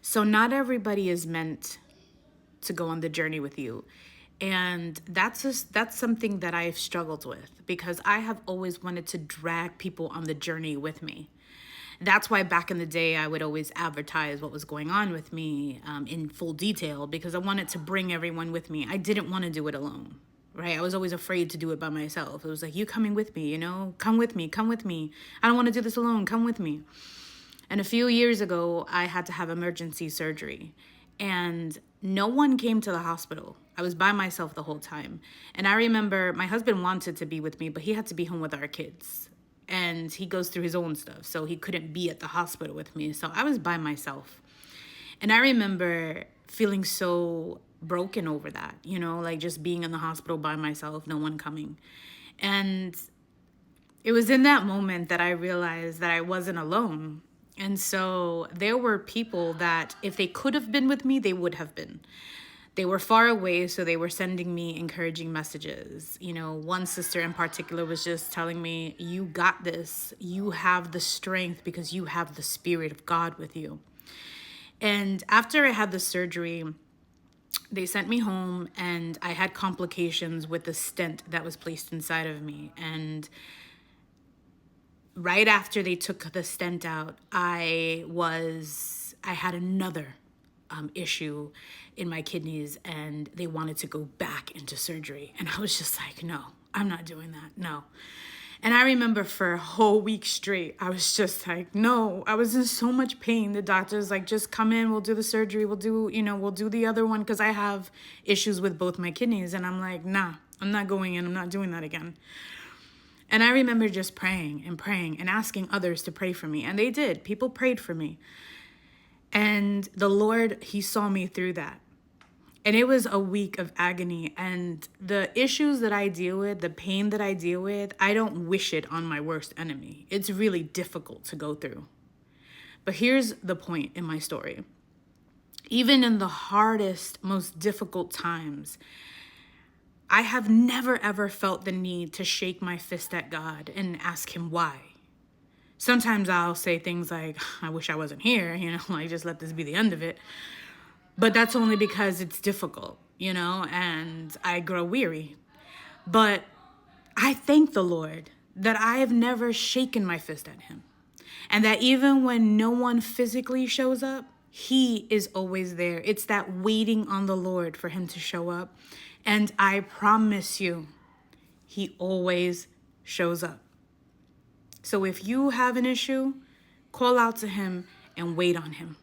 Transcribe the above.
So not everybody is meant to go on the journey with you. And that's something that I've struggled with because I have always wanted to drag people on the journey with me. That's why back in the day, I would always advertise what was going on with me in full detail because I wanted to bring everyone with me. I didn't want to do it alone, right? I was always afraid to do it by myself. It was like, you coming with me, come with me, come with me. I don't want to do this alone, come with me. And a few years ago, I had to have emergency surgery. And no one came to the hospital. I was by myself the whole time. And I remember my husband wanted to be with me, but he had to be home with our kids. And he goes through his own stuff, so he couldn't be at the hospital with me. So I was by myself. And I remember feeling so broken over that, like just being in the hospital by myself, no one coming. And it was in that moment that I realized that I wasn't alone. And so there were people that if they could have been with me, they would have been. They were far away, so they were sending me encouraging messages. One sister in particular was just telling me, you got this. You have the strength because you have the Spirit of God with you. And after I had the surgery, they sent me home and I had complications with the stent that was placed inside of me. And right after they took the stent out, I had another issue in my kidneys and they wanted to go back into surgery. And I was just like, no, I'm not doing that. No. And I remember for a whole week straight, I was just like, no, I was in so much pain. The doctor's like, just come in, we'll do the surgery. We'll do the other one because I have issues with both my kidneys. And I'm like, nah, I'm not going in. I'm not doing that again. And I remember just praying and asking others to pray for me. And they did. People prayed for me. And the Lord, he saw me through that. And it was a week of agony. And the issues that I deal with, the pain that I deal with, I don't wish it on my worst enemy. It's really difficult to go through. But here's the point in my story. Even in the hardest, most difficult times, I have never, ever felt the need to shake my fist at God and ask him why. Sometimes I'll say things like, I wish I wasn't here, like just let this be the end of it. But that's only because it's difficult, and I grow weary. But I thank the Lord that I have never shaken my fist at him. And that even when no one physically shows up, he is always there. It's that waiting on the Lord for him to show up. And I promise you, he always shows up. So if you have an issue, call out to him and wait on him.